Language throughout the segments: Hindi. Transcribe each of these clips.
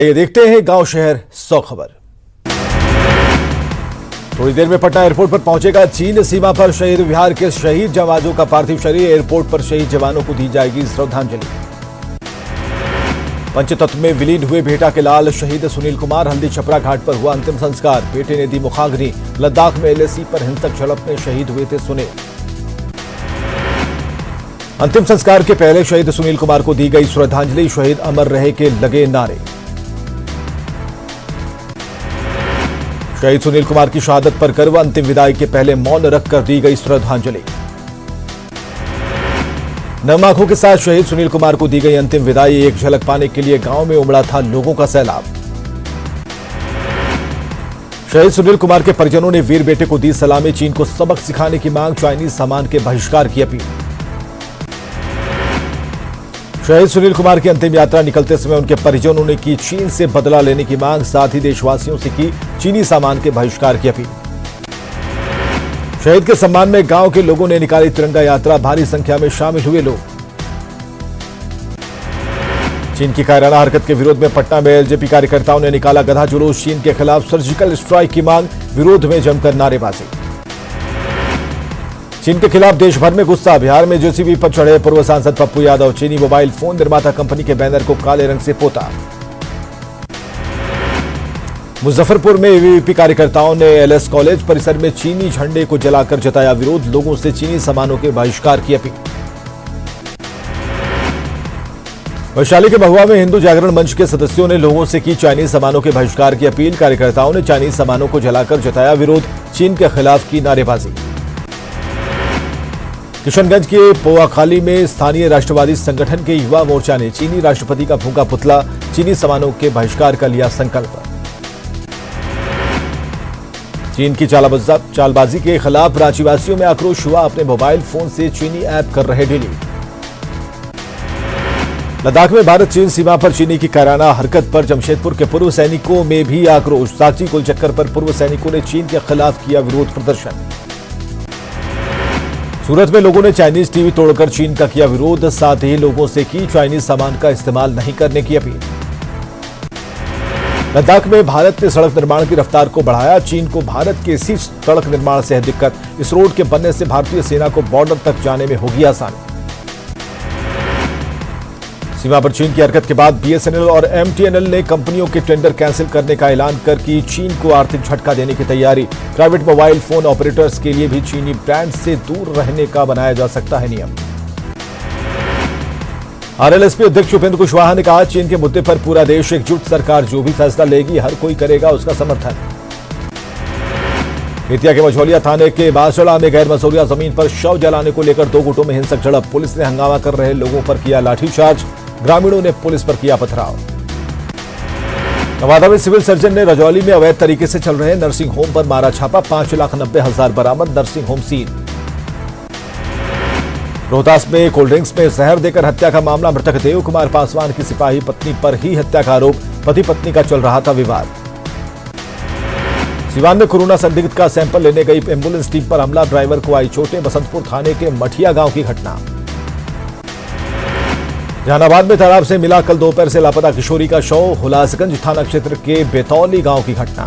ये देखते हैं गांव शहर 100 खबर। थोड़ी देर में पटना एयरपोर्ट पर पहुंचेगा चीन। सीमा पर शहीद बिहार के शहीद जवानों का पार्थिव शरीर। एयरपोर्ट पर शहीद जवानों को दी जाएगी श्रद्धांजलि। पंचतत्व में विलीन हुए बेटा के लाल शहीद सुनील कुमार। हल्दी छपरा घाट पर हुआ अंतिम संस्कार। बेटे ने दी मुखाग्नि। लद्दाख में एलएसी पर हिंसक झड़प में शहीद हुए थे सुनील। अंतिम संस्कार के पहले शहीद सुनील कुमार को दी गई श्रद्धांजलि। शहीद अमर रहे के लगे नारे। शहीद सुनील कुमार की शहादत पर गर्व। अंतिम विदाई के पहले मौन रखकर दी गई श्रद्धांजलि। नम आंखों के साथ शहीद सुनील कुमार को दी गई अंतिम विदाई। एक झलक पाने के लिए गांव में उमड़ा था लोगों का सैलाब। शहीद सुनील कुमार के परिजनों ने वीर बेटे को दी सलामी। चीन को सबक सिखाने की मांग। चाइनीज सामान के बहिष्कार की अपील। शहीद सुनील कुमार की अंतिम यात्रा निकलते समय उनके परिजनों ने की चीन से बदला लेने की मांग। साथ ही देशवासियों से की चीनी सामान के बहिष्कार की अपील। शहीद के सम्मान में गांव के लोगों ने निकाली तिरंगा यात्रा। भारी संख्या में शामिल हुए लोग। चीन की कायराना हरकत के विरोध में पटना में एलजेपी कार्यकर्ताओं ने निकाला गधा जुलूस। चीन के खिलाफ सर्जिकल स्ट्राइक की मांग। विरोध में जमकर नारेबाजी। चीन के खिलाफ देश भर में गुस्सा। बिहार में जेसीबी पर चढ़े पूर्व सांसद पप्पू यादव। चीनी मोबाइल फोन निर्माता कंपनी के बैनर को काले रंग से पोता। मुजफ्फरपुर में एबीवीपी कार्यकर्ताओं ने एलएस कॉलेज परिसर में चीनी झंडे को जलाकर जताया विरोध। लोगों से चीनी सामानों के बहिष्कार की अपील। वैशाली के महुआ में हिंदू जागरण मंच के सदस्यों ने लोगों से की चाइनीज सामानों के बहिष्कार की अपील। कार्यकर्ताओं ने चाइनीज सामानों को जलाकर जताया विरोध। चीन के खिलाफ की नारेबाजी। किशनगंज के पोआखाली में स्थानीय राष्ट्रवादी संगठन के युवा मोर्चा ने चीनी राष्ट्रपति का फूंका पुतला। चीनी सामानों के बहिष्कार का लिया संकल्प। चीन की चालबाजी के खिलाफ रांचीवासियों में आक्रोश हुआ। अपने मोबाइल फोन से चीनी ऐप कर रहे डिलीट। लद्दाख में भारत चीन सीमा पर चीनी की कायराना हरकत पर जमशेदपुर के पूर्व सैनिकों में भी आक्रोश। साक्षी कुल चक्कर पर पूर्व सैनिकों ने चीन के खिलाफ किया विरोध प्रदर्शन। सूरत में लोगों ने चाइनीज टीवी तोड़कर चीन का किया विरोध। साथ ही लोगों से की चाइनीज सामान का इस्तेमाल नहीं करने की अपील। लद्दाख में भारत ने सड़क निर्माण की रफ्तार को बढ़ाया। चीन को भारत के इसी सड़क निर्माण से है दिक्कत। इस रोड के बनने से भारतीय सेना को बॉर्डर तक जाने में होगी आसानी। सीमा पर चीन की हरकत के बाद बीएसएनएल और एमटीएनएल ने कंपनियों के टेंडर कैंसिल करने का ऐलान कर की चीन को आर्थिक झटका देने की तैयारी। प्राइवेट मोबाइल फोन ऑपरेटर्स के लिए भी चीनी ब्रांड से दूर रहने का बनाया जा सकता है नियम। आरएलएसपी अध्यक्ष उपेंद्र कुशवाहा ने कहा, चीन के मुद्दे पर पूरा देश एकजुट। सरकार जो भी फैसला लेगी हर कोई करेगा उसका समर्थन। बेतिया के मझौलिया थाने के बासड़ा में गैर मसौलिया जमीन पर शव जलाने को लेकर दो गुटों में हिंसक झड़प। पुलिस ने हंगामा कर रहे लोगों पर किया लाठीचार्ज। ग्रामीणों ने पुलिस पर किया पथराव। नवादा में सिविल सर्जन ने रजौली में अवैध तरीके से चल रहे नर्सिंग होम पर मारा छापा। 5,90,000 बरामद। Nursing home seal. रोहतास में कोल्ड ड्रिंक्स में जहर देकर हत्या का मामला। मृतक देव कुमार पासवान की सिपाही पत्नी पर ही हत्या का आरोप। पति पत्नी का चल रहा था विवाद। सिवान में कोरोना संदिग्ध का सैंपल लेने गई एम्बुलेंस टीम पर हमला। ड्राइवर को आई चोटें। बसंतपुर थाने के मठिया गांव की घटना। जहानाबाद में तालाब से मिला कल दोपहर से लापता किशोरी का शव। हुलासगंज थाना क्षेत्र के बेतौली गांव की घटना।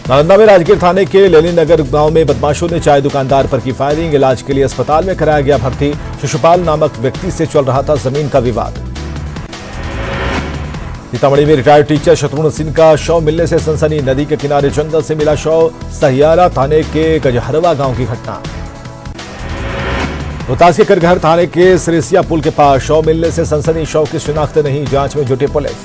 नालंदा में राजगीर थाने के लेनिन नगर गांव में बदमाशों ने चाय दुकानदार पर की फायरिंग। इलाज के लिए अस्पताल में कराया गया भर्ती। शिशुपाल नामक व्यक्ति से चल रहा था जमीन का विवाद। सीतामढ़ी में रिटायर्ड टीचर शत्रुघ्न सिंह का शव मिलने से सनसनी। नदी के किनारे जंगल से मिला शव। सहियारा थाने के गजहरवा गांव की घटना। रोहतास के करघर थाने के सिरेसिया पुल के पास शव मिलने से सनसनी। शव की शिनाख्त नहीं। जांच में जुटी पुलिस।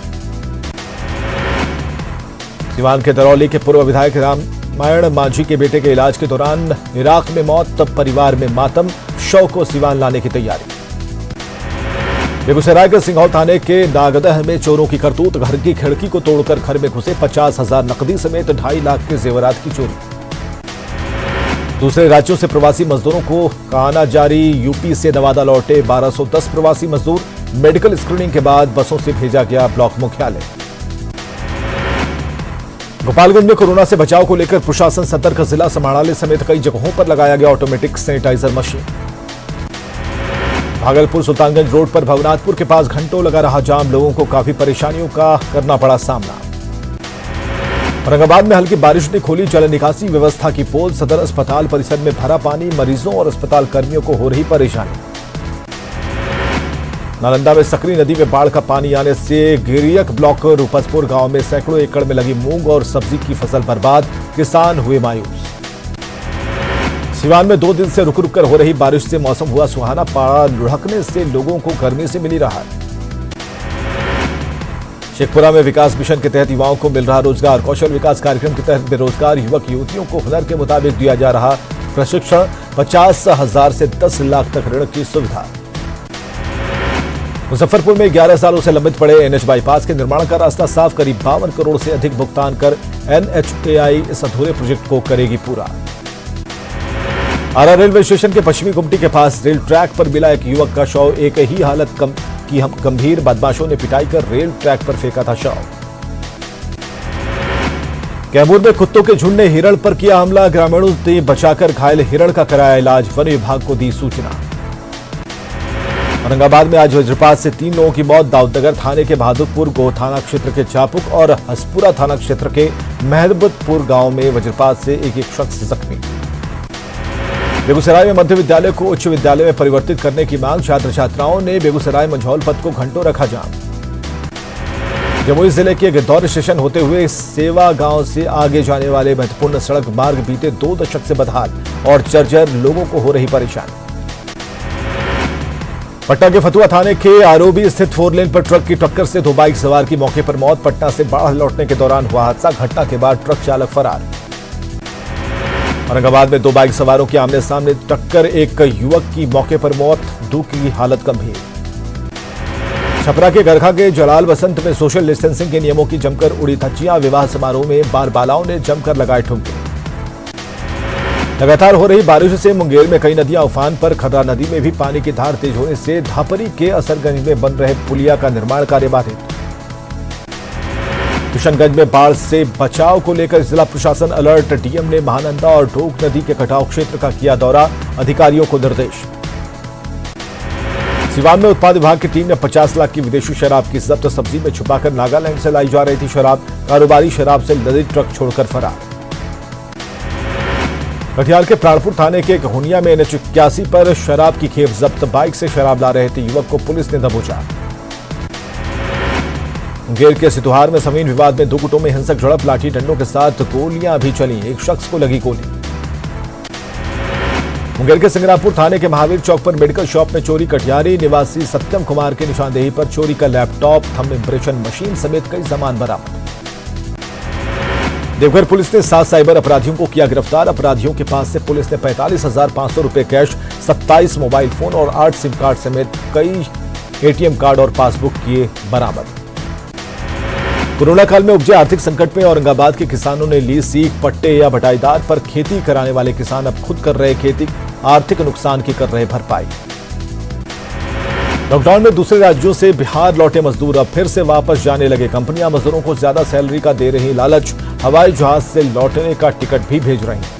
सिवान के दरौली के पूर्व विधायक रामायण मांझी के बेटे के इलाज के दौरान इराक में मौत। तब परिवार में मातम। शव को सिवान लाने की तैयारी। बेगूसराय के सिंघौल थाने के नागदह में चोरों की करतूत। घर की खिड़की को तोड़कर घर में घुसे। 50,000 नकदी समेत 2.5 लाख के जेवरात की चोरी। दूसरे राज्यों से प्रवासी मजदूरों को आना जारी। यूपी से नवादा लौटे 1210 प्रवासी मजदूर। मेडिकल स्क्रीनिंग के बाद बसों से भेजा गया ब्लॉक मुख्यालय। गोपालगंज में कोरोना से बचाव को लेकर प्रशासन सतर्क। जिला समाहरणालय समेत कई जगहों पर लगाया गया automatic sanitiser machine. Bhagalpur Sultanganj road पर भवनाथपुर के पास घंटों लगा रहा जाम, लोगों को काफी परेशानियों का करना पड़ा सामना। औरंगाबाद में हल्की बारिश ने खोली जल निकासी व्यवस्था की पोल, सदर अस्पताल परिसर में भरा पानी, मरीजों और अस्पताल कर्मियों को हो रही परेशानी। नालंदा में सकरी नदी में बाढ़ का पानी आने से गिरियक ब्लॉक रूपसपुर गांव में सैकड़ों एकड़ में लगी मूंग और सब्जी की फसल बर्बाद, किसान हुए मायूस। सिवान में 2 दिन से रुक रुक कर हो रही बारिश से मौसम हुआ सुहाना, पारा लुढ़कने से लोगों को गर्मी से मिली राहत। शेखपुरा में विकास मिशन के तहत युवाओं को मिल रहा रोजगार, कौशल विकास कार्यक्रम के तहत बेरोजगार युवक युवतियों को हुनर के मुताबिक दिया जा रहा प्रशिक्षण, 50,000 से 10 लाख तक ऋण की सुविधा। मुजफ्फरपुर में 11 सालों से लंबित पड़े एनएच बाईपास के निर्माण का रास्ता साफ, करीब 52 करोड़ से अधिक भुगतान कर एनएचएआई इस अधूरे प्रोजेक्ट को करेगी पूरा। आरा रेलवे स्टेशन के पश्चिमी गुमटी के पास रेल ट्रैक पर मिला एक युवक का शव, एक ही हालत की गंभीर, बदमाशों ने पिटाई कर रेल ट्रैक पर फेंका था शव। कैमूर में कुत्तों के झुंड ने हिरण पर किया हमला, ग्रामीणों ने बचाकर घायल हिरण का कराया इलाज, वन विभाग को दी सूचना। औरंगाबाद में आज वज्रपात से 3 लोगों की मौत, दाऊदनगर थाने के बहादुरपुर गो थाना क्षेत्र के चापुक और हसपुरा थाना क्षेत्र के महबूबपुर गांव में वज्रपात से एक शख्स जख्मी। बेगूसराय में मध्य विद्यालय को उच्च विद्यालय में परिवर्तित करने की मांग, छात्र छात्राओं ने बेगूसराय मंझौल पथ को घंटों रखा जाम। जमुई जिले के गिद्धौर स्टेशन होते हुए सेवा गांव से आगे जाने वाले महत्वपूर्ण सड़क मार्ग बीते 2 दशक से बदहाल और जर्जर, लोगों को हो रही परेशानी। पटना के फतुहा थाने के आरोबी स्थित 4 लेन पर ट्रक की टक्कर से 2 बाइक सवार की मौके पर मौत, पटना से बाढ़ लौटने के दौरान हुआ हादसा, घटना के बाद ट्रक चालक फरार। औरंगाबाद में 2 बाइक सवारों की आमने सामने टक्कर, एक युवक की मौके पर मौत, 2 की हालत गंभीर। छपरा के गरखा के जलाल बसंत में सोशल डिस्टेंसिंग के नियमों की जमकर उड़ी धज्जियां, विवाह समारोह में बारबालाओं ने जमकर लगाए ठुमके। लगातार हो रही बारिश से मुंगेर में कई नदियां उफान पर, खर्रा नदी में भी पानी की धार तेज होने से धापरी के असरगंज में बन रहे पुलिया का निर्माण कार्य बाधित। किशनगंज में बाढ़ से बचाव को लेकर जिला प्रशासन अलर्ट, डीएम ने महानंदा और ढोक नदी के कटाव क्षेत्र का किया दौरा, अधिकारियों को निर्देश। सिवान में उत्पाद विभाग की टीम ने 50 लाख की विदेशी शराब की जब्त, सब्जी में छुपाकर नागालैंड से लाई जा रही थी शराब, कारोबारी शराब से लदे ट्रक छोड़कर फरार। कटिहार के प्राणपुर थाने के गहुनिया में एनएच 81 पर शराब की खेप जब्त, बाइक से शराब ला रहे थे युवक को पुलिस ने दबोचा। मुंगेर के सितुहार में जमीन विवाद में 2 गुटों में हिंसक झड़प, लाठी डंडों के साथ गोलियां भी चली, एक शख्स को लगी गोली। मुंगेर के सिंगरापुर थाने के महावीर चौक पर मेडिकल शॉप में चोरी, कटिहारी निवासी सत्यम कुमार के निशानदेही पर चोरी का लैपटॉप, थंब इंप्रेशन मशीन समेत कई सामान बरामद। देवघर पुलिस ने 7 साइबर अपराधियों को किया गिरफ्तार, अपराधियों के पास से पुलिस ने 45,500 रुपए कैश, 27 मोबाइल फोन और 8 सिम कार्ड समेत कई एटीएम कार्ड और पासबुक किए बरामद। कोरोना काल में उपजे आर्थिक संकट में औरंगाबाद के किसानों ने ली सीख, पट्टे या बटाईदार पर खेती कराने वाले किसान अब खुद कर रहे खेती, आर्थिक नुकसान की कर रहे भरपाई। लॉकडाउन में दूसरे राज्यों से बिहार लौटे मजदूर अब फिर से वापस जाने लगे, कंपनियां मजदूरों को ज्यादा सैलरी का दे रही लालच, हवाई जहाज से लौटने का टिकट भी भेज रही।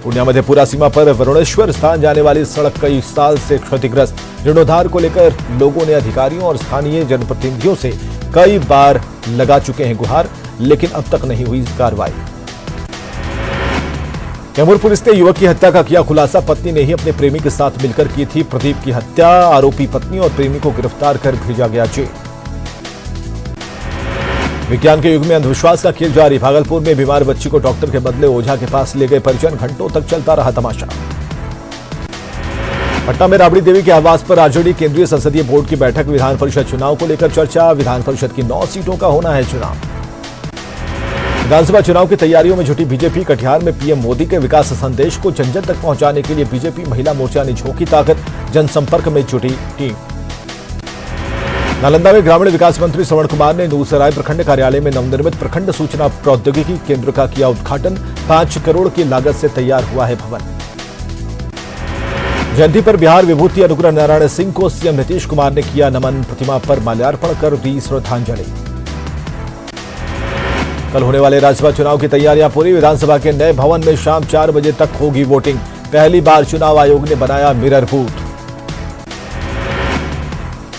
पूर्णिया मधेपुरा सीमा पर वरुणेश्वर स्थान जाने वाली सड़क कई साल से क्षतिग्रस्त, जीर्णोद्धार को लेकर लोगों ने अधिकारियों और स्थानीय जनप्रतिनिधियों से कई बार लगा चुके हैं गुहार, लेकिन अब तक नहीं हुई कार्रवाई। कैमूर पुलिस ने युवक की हत्या का किया खुलासा, पत्नी ने ही अपने प्रेमी के साथ मिलकर की थी प्रदीप की हत्या, आरोपी पत्नी और प्रेमी को गिरफ्तार कर भेजा गया जेल। विज्ञान के युग में अंधविश्वास का खेल जारी, भागलपुर में बीमार बच्ची को डॉक्टर के बदले ओझा के पास ले गए परिजन, घंटों तक चलता रहा तमाशा। पटना में राबड़ी देवी के आवास पर आरजेडी केंद्रीय संसदीय बोर्ड की बैठक, विधान परिषद चुनाव को लेकर चर्चा, विधान परिषद की 9 सीटों का होना है चुनाव। विधानसभा चुनाव की तैयारियों में जुटी बीजेपी, कटिहार में पीएम मोदी के विकास संदेश को जन जन तक पहुंचाने के लिए बीजेपी महिला मोर्चा ने झोंकी ताकत, जनसंपर्क में जुटी टीम। नालंदा में ग्रामीण विकास मंत्री श्रवण कुमार ने नूरसराय प्रखंड कार्यालय में नवनिर्मित प्रखंड सूचना प्रौद्योगिकी केंद्र का किया उद्घाटन, 5 करोड़ की लागत से तैयार हुआ है भवन। जयंती पर बिहार विभूति अनुग्रह नारायण सिंह को सीएम नीतीश कुमार ने किया नमन, प्रतिमा पर माल्यार्पण कर दी श्रद्धांजलि। कल होने वाले राज्यसभा चुनाव की तैयारियां पूरी, विधानसभा के नए भवन में शाम 4 बजे तक होगी वोटिंग, पहली बार चुनाव आयोग ने बनाया मिरर बूथ।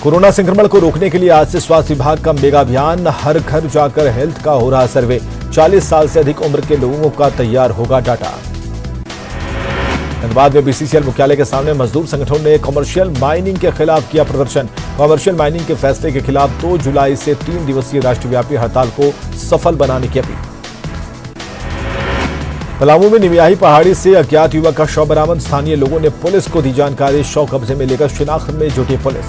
कोरोना संक्रमण को रोकने के लिए आज से स्वास्थ्य विभाग का मेगा अभियान, हर घर जाकर हेल्थ का हो रहा सर्वे। 40 साल से अधिक उम्र के लोगों का तैयार होगा डाटा। धनबाद में बीसीसीएल मुख्यालय के सामने मजदूर संगठनों ने कमर्शियल माइनिंग के खिलाफ किया प्रदर्शन। कमर्शियल माइनिंग के फैसले के खिलाफ 2 जुलाई से 3 दिवसीय राष्ट्रव्यापी हड़ताल को सफल बनाने की अपील। पलामू में निमियाही पहाड़ी से अज्ञात युवक का शव बरामद। स्थानीय लोगों ने पुलिस को दी जानकारी। शव कब्जे में लेकर शिनाख्त में जुटी पुलिस।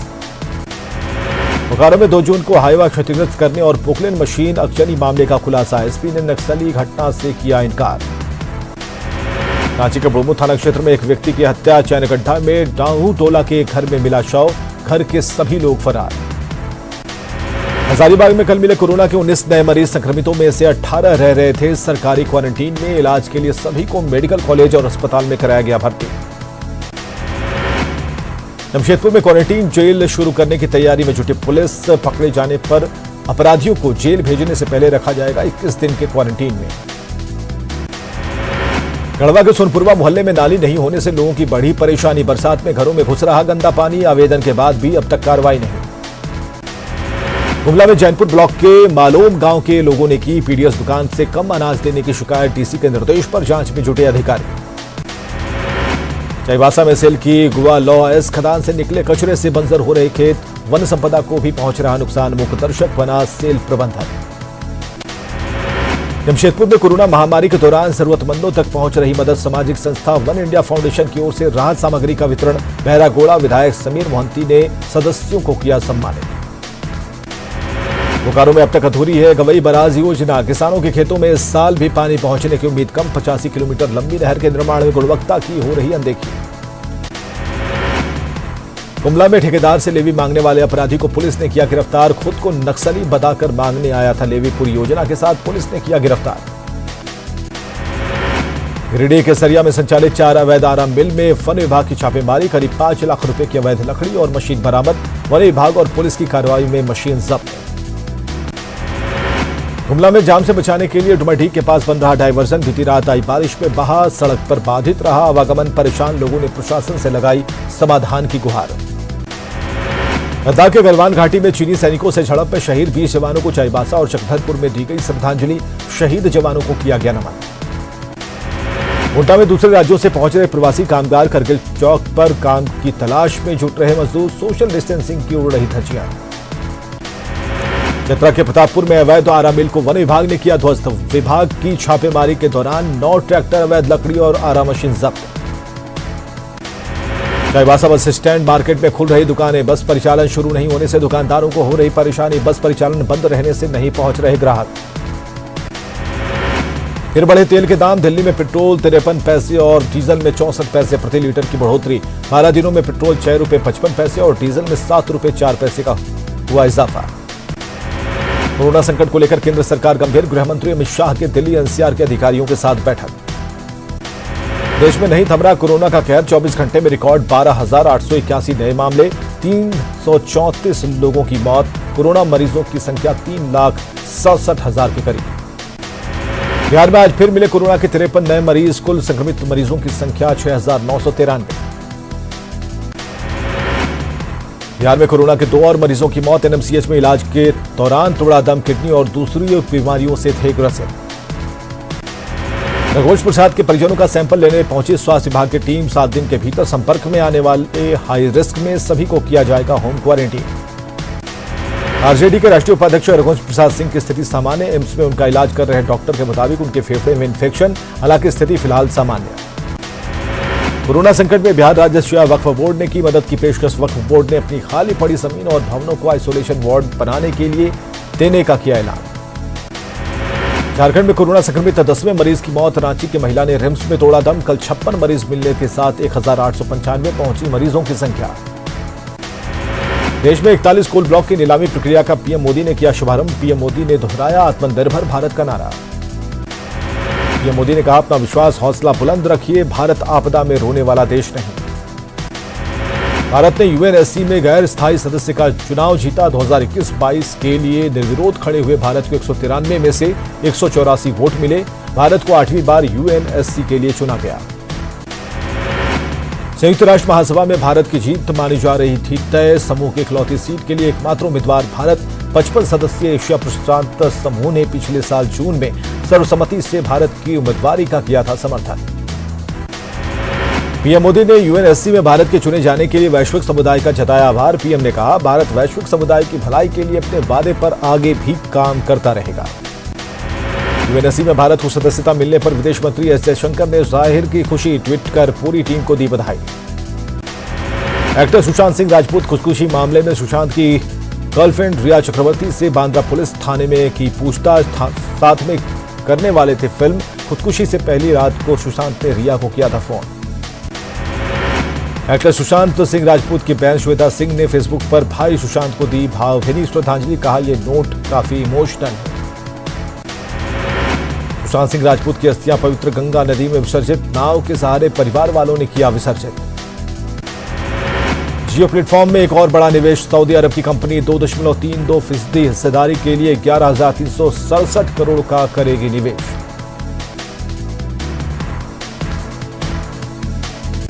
बोकारो में 2 जून को हाईवा क्षतिग्रस्त करने और पोकलेन मशीन अगजनी मामले का खुलासा। एसपी ने नक्सली घटना से किया इनकार। रांची के बुढ़मू थाना क्षेत्र में एक व्यक्ति की हत्या। चैनगड्ढा में डाहू टोला के घर में मिला शव। घर के सभी लोग फरार। हजारीबाग में कल मिले कोरोना के 19 नए मरीज। संक्रमितों में से 18 रह रहे थे सरकारी क्वारंटीन में। इलाज के लिए सभी को मेडिकल कॉलेज और अस्पताल में कराया गया भर्ती। जमशेदपुर में क्वारंटीन जेल शुरू करने की तैयारी में जुटी पुलिस। पकड़े जाने पर अपराधियों को जेल भेजने से पहले रखा जाएगा 21 दिन के क्वारंटीन में। गढ़वा के सोनपुरवा मोहल्ले में नाली नहीं होने से लोगों की बढ़ी परेशानी। बरसात में घरों में घुस रहा गंदा पानी। आवेदन के बाद भी अब तक कार्रवाई नहीं। गुमला में जैनपुर ब्लॉक के मालोम गांव के लोगों ने की पीडीएस दुकान से कम अनाज देने की शिकायत। डीसी के निर्देश पर जांच में जुटे अधिकारी। चाईबासा में सेल की गुआ लॉ एस खदान से निकले कचरे से बंजर हो रहे खेत। वन संपदा को भी पहुंच रहा नुकसान। मुख्य दर्शक बना सेल प्रबंधक। जमशेदपुर में कोरोना महामारी के दौरान जरूरतमंदों तक पहुंच रही मदद। सामाजिक संस्था वन इंडिया फाउंडेशन की ओर से राहत सामग्री का वितरण। बहरागोड़ा विधायक समीर मोहंती ने सदस्यों को किया सम्मानित। बोकारो में अब तक अधूरी है गवई बराज योजना। किसानों के खेतों में इस साल भी पानी पहुंचने की उम्मीद कम। 85 किलोमीटर लंबी नहर के निर्माण में गुणवत्ता की हो रही अनदेखी। गुमला में ठेकेदार से लेवी मांगने वाले अपराधी को पुलिस ने किया गिरफ्तार। खुद को नक्सली बताकर मांगने आया था लेवी। पूरी योजना के साथ पुलिस ने किया गिरफ्तार। गिरिडीह के सरिया में संचालित 4 अवैध आरा मिल में वन विभाग की छापेमारी। करीब 5 लाख रुपए की अवैध लकड़ी और मशीन बरामद। वन विभाग और पुलिस की कार्रवाई में मशीन जब्त। गुमला में जाम से बचाने के लिए डुमरडीह के पास बन रहा डायवर्जन। बीती रात आई बारिश में बहा सड़क पर बाधित रहा आवागमन। परेशान लोगों ने प्रशासन से लगाई समाधान की गुहार। लद्दाख के गलवान घाटी में चीनी सैनिकों से झड़प में शहीद 20 जवानों को चाईबासा और चक्रधरपुर में दी गई श्रद्धांजलि। शहीद जवानों को किया गया नमन। कोटा में दूसरे राज्यों से पहुंच रहे प्रवासी कामगार करगिल चौक पर काम की तलाश में जुट रहे मजदूर। सोशल डिस्टेंसिंग की उड़ रही धज्जियां। चतरा के प्रतापपुर में अवैध आरा मिल को वन विभाग ने किया ध्वस्त। विभाग की छापेमारी के दौरान 9 ट्रैक्टर अवैध लकड़ी और आरा मशीन जब्त। चाईबासा बस स्टैंड मार्केट में खुल रही दुकानें। बस परिचालन शुरू नहीं होने से दुकानदारों को हो रही परेशानी। बस परिचालन बंद रहने से नहीं पहुंच रहे ग्राहक। फिर बढ़े तेल के दाम। दिल्ली में पेट्रोल 53 पैसे और डीजल में 64 पैसे प्रति लीटर की बढ़ोतरी। 12 दिनों में पेट्रोल 6 रुपए 55 पैसे और डीजल में 7 रुपए 4 पैसे का हुआ इजाफा। कोरोना संकट को लेकर केंद्र सरकार गंभीर। गृह मंत्री अमित शाह के दिल्ली एनसीआर के अधिकारियों के साथ बैठक। देश में नहीं थम रहा कोरोना का कहर। 24 घंटे में रिकॉर्ड 12,881 नए मामले। 334 लोगों की मौत। कोरोना मरीजों की संख्या 3,67,000 के करीब। बिहार में आज फिर मिले कोरोना के 53 नए मरीज। कुल संक्रमित मरीजों की संख्या 6,993। बिहार में कोरोना के 2 और मरीजों की मौत। एनएमसीएच में इलाज के दौरान तोड़ा दम। किडनी और दूसरी बीमारियों से थे ग्रसित। रघुवंश प्रसाद के परिजनों का सैंपल लेने पहुंची स्वास्थ्य विभाग की टीम। 7 दिन के भीतर संपर्क में आने वाले हाई रिस्क में सभी को किया जाएगा होम क्वारंटीन। आरजेडी के राष्ट्रीय उपाध्यक्ष रघुवंश प्रसाद सिंह की स्थिति सामान्य। एम्स में उनका इलाज कर रहे डॉक्टर के मुताबिक उनके फेफड़े में इन्फेक्शन। हालांकि स्थिति फिलहाल सामान्य। कोरोना संकट में बिहार राज्य शिया वक्फ बोर्ड ने की मदद की पेशकश। वक्फ बोर्ड ने अपनी खाली पड़ी जमीन और भवनों को आइसोलेशन वार्ड बनाने के लिए देने का किया ऐलान। झारखंड में कोरोना संक्रमित 10वें मरीज की मौत। रांची की महिला ने रिम्स में तोड़ा दम। कल 56 मरीज मिलने के साथ 1,895 पहुंची मरीजों की संख्या। देश में 41 कोल ब्लॉक की नीलामी प्रक्रिया का पीएम मोदी ने किया शुभारंभ। पीएम मोदी ने दोहराया आत्मनिर्भर भारत का नारा। पीएम मोदी ने कहा अपना विश्वास हौसला बुलंद रखिए। भारत आपदा में रोने वाला देश नहीं। भारत ने यूएनएससी में गैर स्थायी सदस्य का चुनाव जीता। 2021-22 के लिए निर्विरोध खड़े हुए भारत को 193 में से 184 वोट मिले। भारत को 8वीं बार यूएनएससी के लिए चुना गया। संयुक्त राष्ट्र महासभा में भारत की जीत मानी जा रही थी तय। समूह की इकलौती सीट के लिए एकमात्र उम्मीदवार भारत। 55 सदस्यीय एशिया प्रशांत समूह ने पिछले साल जून में सर्वसम्मति से भारत की उम्मीदवारी का किया था समर्थन। पीएम मोदी ने यूएनएससी में भारत के चुने जाने के लिए वैश्विक समुदाय का जताया आभार। पीएम ने कहा, भारत वैश्विक समुदाय की भलाई के लिए अपने वादे पर आगे भी काम करता रहेगा। यूएनएससी में भारत को सदस्यता मिलने पर विदेश मंत्री एस जयशंकर ने जाहिर की खुशी, ट्वीट कर पूरी टीम को दी बधाई। एक्टर सुशांत सिंह राजपूत खुदकुशी मामले में सुशांत की गर्लफ्रेंड रिया चक्रवर्ती से बांद्रा पुलिस थाने में की पूछताछ। साथ में करने वाले थे फिल्म। खुदकुशी से पहली रात को सुशांत ने रिया को किया था फोन। एक्टर सुशांत सिंह राजपूत की बहन श्वेता सिंह ने फेसबुक पर भाई सुशांत को दी भावभीनी श्रद्धांजलि। कहा, यह नोट काफी इमोशनल है। सुशांत सिंह राजपूत की अस्थियां पवित्र गंगा नदी में विसर्जित। नाव के सहारे परिवार वालों ने किया विसर्जित। जियो प्लेटफॉर्म में एक और बड़ा निवेश। सऊदी अरब की कंपनी 2.32% हिस्सेदारी के लिए 11,367 करोड़ का करेगी निवेश।